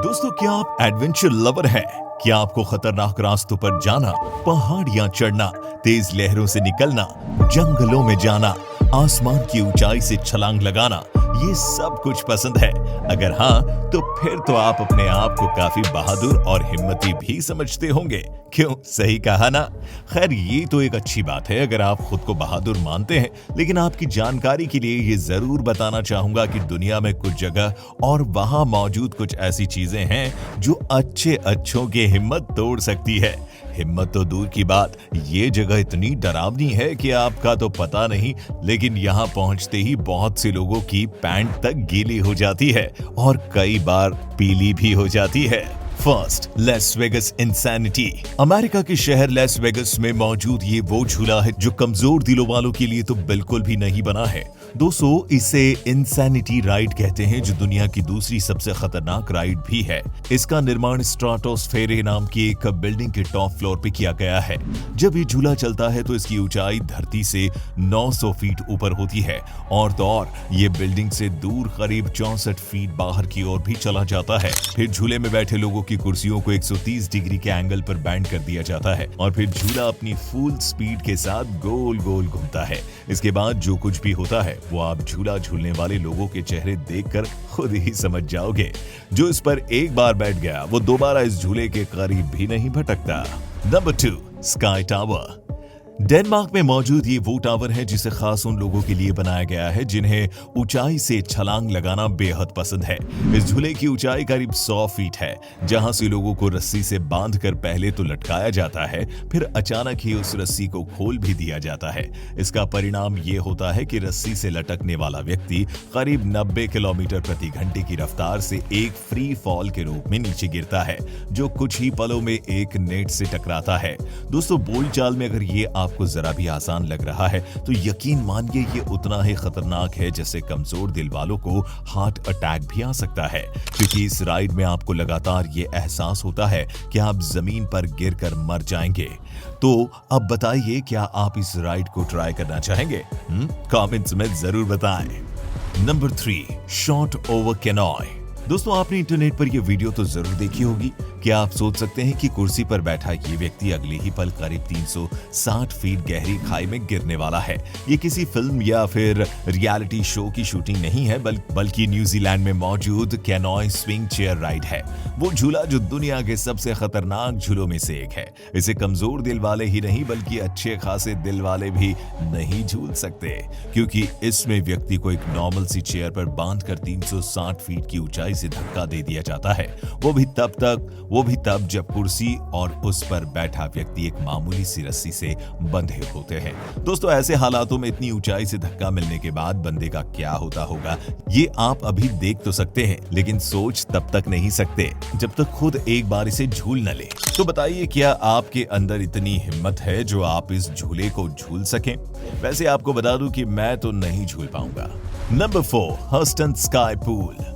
दोस्तों, क्या आप एडवेंचर लवर हैं? क्या आपको खतरनाक रास्तों पर जाना, पहाड़ियां चढ़ना, तेज लहरों से निकलना, जंगलों में जाना, आसमान की ऊंचाई से छलांग लगाना, ये सब कुछ पसंद है? अगर हाँ, तो फिर तो आप अपने आप को काफी बहादुर और हिम्मती भी समझते होंगे। क्यों, सही कहा ना? खैर, ये तो एक अच्छी बात है अगर आप खुद को बहादुर मानते हैं, लेकिन आपकी जानकारी के लिए ये जरूर बताना चाहूंगा कि दुनिया में कुछ जगह और वहां मौजूद कुछ ऐसी चीजें हैं जो अच्छों की हिम्मत तोड़ सकती है। हिम्मत तो दूर की बात, ये जगह इतनी डरावनी है कि आपका तो पता नहीं, लेकिन यहाँ पहुंचते ही बहुत से लोगों की पैंट तक गीली हो जाती है और कई बार पीली भी हो जाती है। First, Las Vegas insanity. America के शहर लेस वेगस में मौजूद ये वो झूला है जो कमजोर दिलों वालों के लिए तो बिल्कुल भी नहीं बना है। दोस्तों, इसे इंसैनिटी राइड कहते हैं, जो दुनिया की दूसरी सबसे खतरनाक राइड भी है। इसका निर्माण स्ट्राटोस्फेयर नाम की एक बिल्डिंग के टॉप फ्लोर पे किया गया है। जब ये झूला चलता है तो इसकी ऊंचाई धरती से 900 फीट ऊपर होती है और तो और ये बिल्डिंग से दूर करीब 64 फीट बाहर की ओर भी चला जाता है। फिर झूले में बैठे लोगों की कुर्सियों को 130 डिग्री के एंगल पर बैंड कर दिया जाता है और फिर झूला अपनी फुल स्पीड के साथ गोल गोल घूमता है। इसके बाद जो कुछ भी होता है वो आप झूला झूलने वाले लोगों के चेहरे देखकर खुद ही समझ जाओगे। जो इस पर एक बार बैठ गया वो दोबारा इस झूले के करीब भी नहीं भटकता। Number 2, sky tower. डेनमार्क में मौजूद ये वो टावर है जिसे खास उन लोगों के लिए बनाया गया है जिन्हें ऊंचाई से छलांग लगाना बेहद पसंद है। इस झूले की ऊंचाई करीब 100 फीट है, जहां से लोगों को रस्सी से बांधकर पहले तो लटकाया जाता है, फिर अचानक ही उस रस्सी को खोल भी दिया जाता है। इसका परिणाम ये होता है कि रस्सी से लटकने वाला व्यक्ति करीब 90 किलोमीटर प्रति घंटे की रफ्तार से एक फ्री फॉल के रूप में नीचे गिरता है, जो कुछ ही पलों में एक नेट से टकराता है। दोस्तों, बोलचाल में अगर ये आपको जरा भी आसान लग रहा है तो यकीन मानिए ये उतना ही खतरनाक है जैसे कमजोर दिल वालों को हार्ट अटैक भी आ सकता है, क्योंकि इस राइड में आपको लगातार ये एहसास होता है कि आप जमीन पर गिरकर मर जाएंगे। तो अब बताइए, क्या आप इस राइड को ट्राई करना चाहेंगे? कमेंट्स में जरूर बताएं। Number 3, Shotover canyon. दोस्तों, आपने इंटरनेट पर यह वीडियो तो जरूर देखी होगी। क्या आप सोच सकते हैं कि कुर्सी पर बैठा ये व्यक्ति अगले ही पल करीब 360 फीट गहरी खाई में गिरने वाला है? ये किसी फिल्म या फिर रियलिटी शो की शूटिंग नहीं है, बल्कि न्यूजीलैंड में मौजूद कैनॉय स्विंग चेयर राइड है। वो झूला जो दुनिया के सबसे खतरनाक झूलों में से एक है। इसे कमजोर दिल वाले ही नहीं बल्कि अच्छे खासे दिल वाले भी नहीं झूल सकते, क्योंकि इसमें व्यक्ति को एक नॉर्मल सी चेयर पर बांधकर 360 फीट की ऊंचाई से धक्का दे दिया जाता है। वो भी तब जब कुर्सी और उस पर बैठा व्यक्ति एक मामूली सी रस्सी से बंधे होते हैं। दोस्तों, ऐसे हालातों में इतनी ऊंचाई से धक्का मिलने के बाद बंदे का क्या होता होगा, ये आप अभी देख तो सकते हैं, लेकिन सोच तब तक नहीं सकते जब तक खुद एक बार इसे झूल न ले। तो बताइए, क्या आपके अंदर इतनी हिम्मत है जो आप इस झूले को झूल सकें? वैसे आपको बता दूं कि मैं तो नहीं झूल पाऊंगा। Number 4, हस्टन sky pool.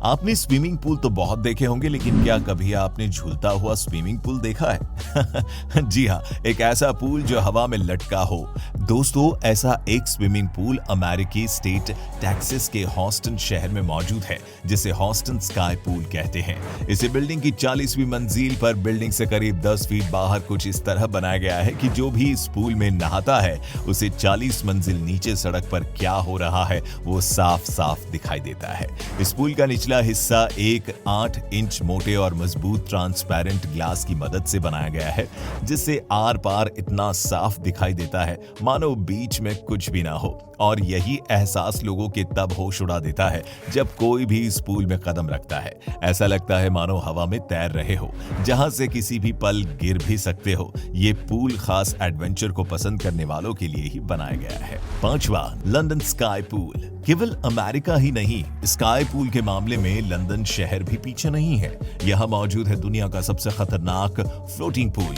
आपने स्विमिंग पूल तो बहुत देखे होंगे, लेकिन क्या कभी आपने झूलता हुआ स्विमिंग पूल देखा है? जी हाँ, एक ऐसा पूल जो हवा में लटका हो। दोस्तों, ऐसा एक स्विमिंग पूल अमेरिकी स्टेट टेक्सास के हॉस्टन शहर में मौजूद है, जिसे हॉस्टन स्काई पूल कहते हैं। इसे बिल्डिंग की 40वीं मंजिल पर बिल्डिंग से करीब 10 फीट बाहर कुछ इस तरह बनाया गया है कि जो भी इस पूल में नहाता है उसे 40 मंजिल नीचे सड़क पर क्या हो रहा है वो साफ साफ दिखाई देता है। इस पूल का निचला हिस्सा एक 8 इंच मोटे और मजबूत ट्रांसपेरेंट ग्लास की मदद से बनाया गया है, जिससे आर पार इतना साफ दिखाई देता है मानो बीच में कुछ भी ना हो। और यही एहसास लोगों के तब होश उड़ा देता है जब कोई भी इस पूल में कदम रखता है। ऐसा लगता है मानो हवा में तैर रहे हो, जहां से किसी भी पल गिर भी सकते हो। ये पूल खास एडवेंचर को पसंद करने वालों के लिए ही बनाया गया है। 5वां, लंदन स्काई पूल। केवल अमेरिका ही नहीं, स्काई पूल के मामले में लंदन शहर भी पीछे नहीं है। यहाँ मौजूद है दुनिया का सबसे खतरनाक फ्लोटिंग पूल,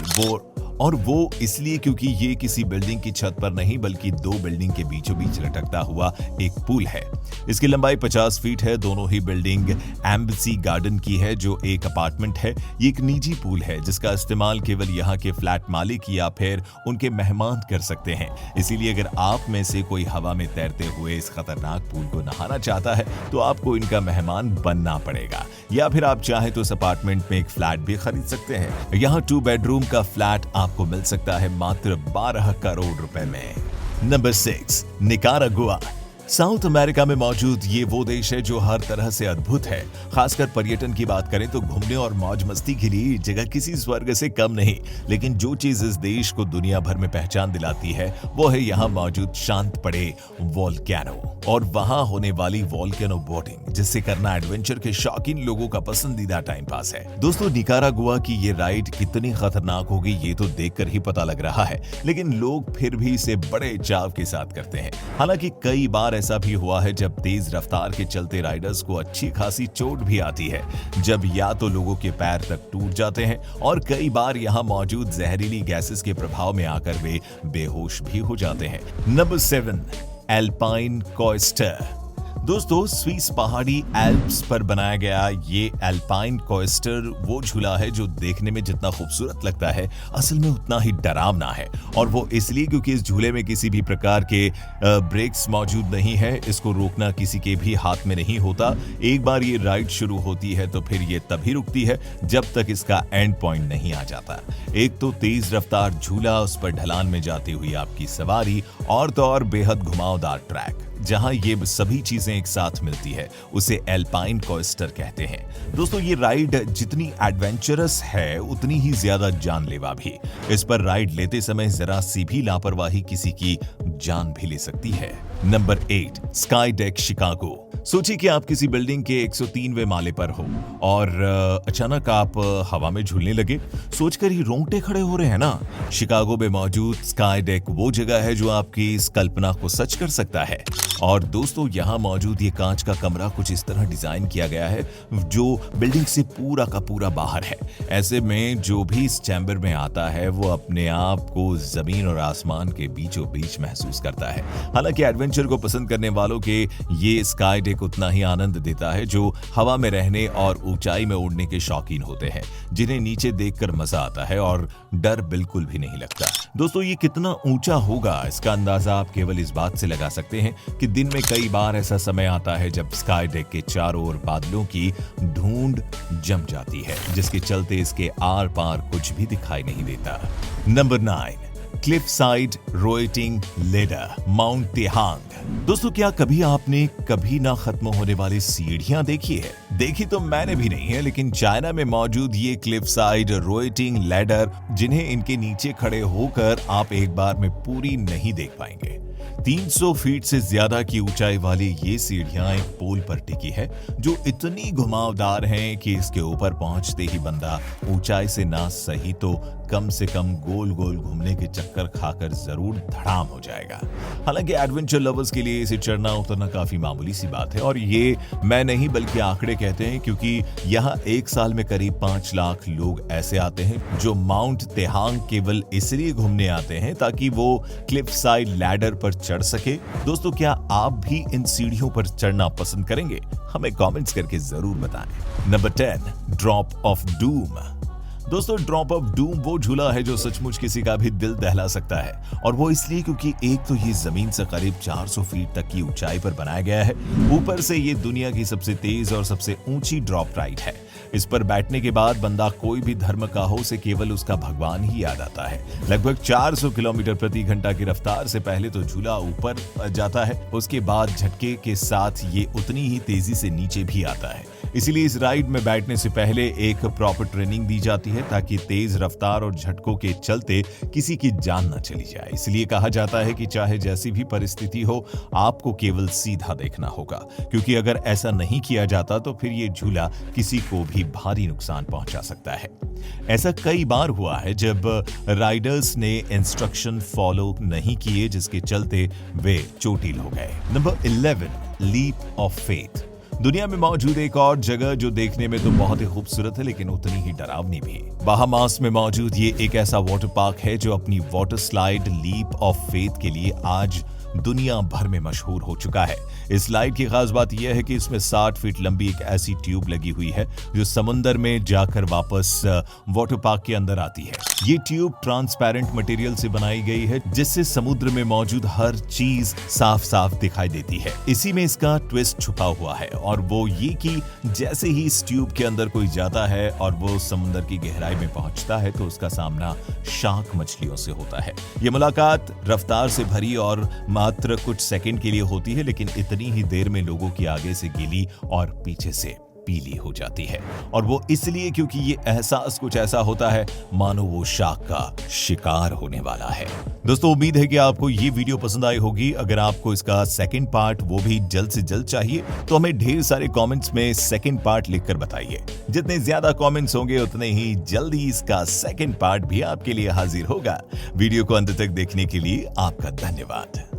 और वो इसलिए क्योंकि ये किसी बिल्डिंग की छत पर नहीं बल्कि दो बिल्डिंग के बीचों बीच लटकता हुआ एक पुल है। इसकी लंबाई 50 फीट है। दोनों ही बिल्डिंग एम्बेसी गार्डन की है जो एक अपार्टमेंट है। ये एक निजी पूल है जिसका इस्तेमाल केवल यहाँ के फ्लैट मालिक या फिर उनके मेहमान कर सकते हैं। इसीलिए अगर आप में से कोई हवा में तैरते हुए इस खतरनाक पूल को नहाना चाहता है तो आपको इनका मेहमान बनना पड़ेगा, या फिर आप चाहे तो इस अपार्टमेंट में एक फ्लैट भी खरीद सकते हैं। यहाँ 2 बेडरूम का फ्लैट आपको मिल सकता है मात्र 12 करोड़ रुपए में। Number 6, Nicaragua. साउथ अमेरिका में मौजूद ये वो देश है जो हर तरह से अद्भुत है। खासकर पर्यटन की बात करें तो घूमने और मौज मस्ती के लिए जगह किसी स्वर्ग से कम नहीं। लेकिन जो चीज इस देश को दुनिया भर में पहचान दिलाती है वो है यहाँ मौजूद शांत पड़े वोल्केनो और वहां होने वाली वोल्केनो बोटिंग, जिससे करना एडवेंचर के शौकीन लोगों का पसंदीदा टाइम पास है। दोस्तों, निकारागुआ की ये राइड कितनी खतरनाक होगी ये तो देखकर ही पता लग रहा है, लेकिन लोग फिर भी इसे बड़े चाव के साथ करते हैं। हालांकि कई बार ऐसा भी हुआ है जब तेज रफ्तार के चलते राइडर्स को अच्छी खासी चोट भी आती है, जब या तो लोगों के पैर तक टूट जाते हैं और कई बार यहाँ मौजूद जहरीली गैसेस के प्रभाव में आकर वे बेहोश भी हो जाते हैं। Number 7, alpine coaster. दोस्तों, स्विस पहाड़ी एल्प्स पर बनाया गया ये एल्पाइन कोस्टर वो झूला है जो देखने में जितना खूबसूरत लगता है असल में उतना ही डरावना है। और वो इसलिए क्योंकि इस झूले में किसी भी प्रकार के ब्रेक्स मौजूद नहीं है। इसको रोकना किसी के भी हाथ में नहीं होता। एक बार ये राइड शुरू होती है तो फिर ये तभी रुकती है जब तक इसका एंड पॉइंट नहीं आ जाता। एक तो तेज रफ्तार झूला, उस पर ढलान में जाती हुई आपकी सवारी, और तो और बेहद घुमावदार ट्रैक जहां ये सभी चीजें एक साथ मिलती है, उसे एल्पाइन कोस्टर कहते हैं। दोस्तों, ये राइड जितनी एडवेंचरस है उतनी ही ज्यादा जानलेवा भी। इस पर राइड लेते समय जरा सी भी लापरवाही किसी की जान भी ले सकती है। Number 8, sky deck Chicago. सोचिए कि आप किसी बिल्डिंग के 103वें माले पर हो और अचानक आप हवा में झूलने लगे। सोचकर ही रोंगटे खड़े हो रहे हैं ना। शिकागो में मौजूद स्काई डेक वो जगह है जो आपकी इस कल्पना को सच कर सकता है। और दोस्तों, यहाँ मौजूद ये कांच का कमरा कुछ इस तरह डिजाइन किया गया है जो बिल्डिंग से पूरा का पूरा बाहर है। ऐसे में जो भी इस चैम्बर में आता है वो अपने आप को जमीन और आसमान के बीचों बीच महसूस करता है। हालांकि एडवेंचर को पसंद करने वालों के ये स्काई डेक उतना ही आनंद देता है जो हवा में रहने और ऊंचाई में उड़ने के शौकीन होते हैं, जिन्हें नीचे देखकर मजा आता है और डर बिल्कुल भी नहीं लगता। दोस्तों, ये कितना ऊंचा होगा इसका अंदाजा आप केवल इस बात से लगा सकते हैं कि दिन में कई बार ऐसा समय आता है जब स्काई डेक के चारों ओर बादलों की ढूंढ जम जाती है, जिसके चलते इसके आर पार कुछ भी दिखाई नहीं देता। Number 9, cliff side roping ladder, Mount Taihang. दोस्तों, क्या कभी आपने कभी ना खत्म होने वाली सीढ़ियां देखी है? देखी तो मैंने भी नहीं है, लेकिन चाइना में मौजूद ये क्लिफ साइड रोइटिंग लेडर, जिन्हें इनके नीचे खड़े होकर आप एक बार में पूरी नहीं देख पाएंगे। 300 फीट से ज्यादा की ऊंचाई वाली ये सीढ़ियां एक पोल पर टिकी है जो इतनी घुमावदार हैं कि इसके ऊपर पहुंचते ही बंदा ऊंचाई से ना सही तो कम से कम गोल गोल घूमने के चक्कर खाकर जरूर धड़ाम हो जाएगा। हालांकि एडवेंचर लवर्स के लिए इसे चढ़ना उतरना काफी मामूली सी बात है, और ये मैं नहीं बल्कि आंकड़े कहते हैं, क्योंकि यहाँ एक साल में करीब 5 लाख लोग ऐसे आते हैं जो माउंट तेहांग केवल इसलिए घूमने आते हैं ताकि वो क्लिफ साइड लैडर पर चढ़ सके। दोस्तों, क्या आप भी इन सीढ़ियों पर चढ़ना पसंद करेंगे? हमें कमेंट्स करके जरूर बताएं। Number 10, drop of doom. दोस्तों, ड्रॉप ऑफ डूम वो झूला है जो सचमुच किसी का भी दिल दहला सकता है, और वो इसलिए क्योंकि एक तो ये जमीन से करीब 400 फीट तक की ऊंचाई पर बनाया गया है, ऊपर से ये दुनिया की सबसे तेज और सबसे ऊंची ड्रॉप राइड है। इस पर बैठने के बाद बंदा कोई भी धर्म का हो, उसे केवल उसका भगवान ही याद आता है। लगभग 400 किलोमीटर प्रति घंटा की रफ्तार से पहले तो झूला ऊपर जाता है, उसके बाद झटके के साथ ये उतनी ही तेजी से नीचे भी आता है। इसीलिए इस राइड में बैठने से पहले एक प्रॉपर ट्रेनिंग दी जाती है ताकि तेज रफ्तार और झटकों के चलते किसी की जान न चली जाए। इसलिए कहा जाता है कि चाहे जैसी भी परिस्थिति हो, आपको केवल सीधा देखना होगा, क्योंकि अगर ऐसा नहीं किया जाता तो फिर ये झूला किसी को भी भारी नुकसान पहुंचा सकता है। ऐसा कई बार हुआ है जब राइडर्स ने इंस्ट्रक्शन फॉलो नहीं किए, जिसके चलते वे चोटिल हो गए। Number 11, leap of faith. दुनिया में मौजूद एक और जगह जो देखने में तो बहुत ही खूबसूरत है लेकिन उतनी ही डरावनी भी। बहामास में मौजूद ये एक ऐसा वाटर पार्क है जो अपनी water slide leap of faith के लिए आज दुनिया भर में मशहूर हो चुका है। इस स्लाइड की खास बात यह है कि इसमें 60 फीट लंबी एक ऐसी ट्यूब लगी हुई है जो समुंदर में जाकर वापस वाटर पार्क के अंदर आती है। ये ट्यूब ट्रांसपेरेंट मटेरियल से बनाई गई है जिससे समुद्र में मौजूद हर चीज साफ साफ दिखाई देती है। इसी में इसका ट्विस्ट छुपा हुआ है और वो ये कि जैसे ही इस ट्यूब के अंदर कोई जाता है और वो समुद्र की गहराई में पहुंचता है तो उसका सामना शार्क मछलियों से होता है। ये मुलाकात रफ्तार से भरी और मात्र कुछ सेकंड के लिए होती है लेकिन इतनी ही देर में लोगों की आगे से गीली और पीछे से पीली हो जाती है और वो इसलिए क्योंकि ये एहसास कुछ ऐसा होता है मानो वो शार्क का शिकार होने वाला है। दोस्तों उम्मीद है कि आपको ये वीडियो पसंद आई होगी। अगर आपको इसका सेकंड पार्ट वो भी जल्द से जल्द चाहिए तो हमें ढेर सारे कमेंट्स में सेकंड पार्ट लिखकर बताइए। जितने ज्यादा कमेंट्स होंगे उतने ही जल्दी इसका सेकंड पार्ट भी आपके लिए हाजिर होगा। वीडियो को अंत तक देखने के लिए आपका धन्यवाद।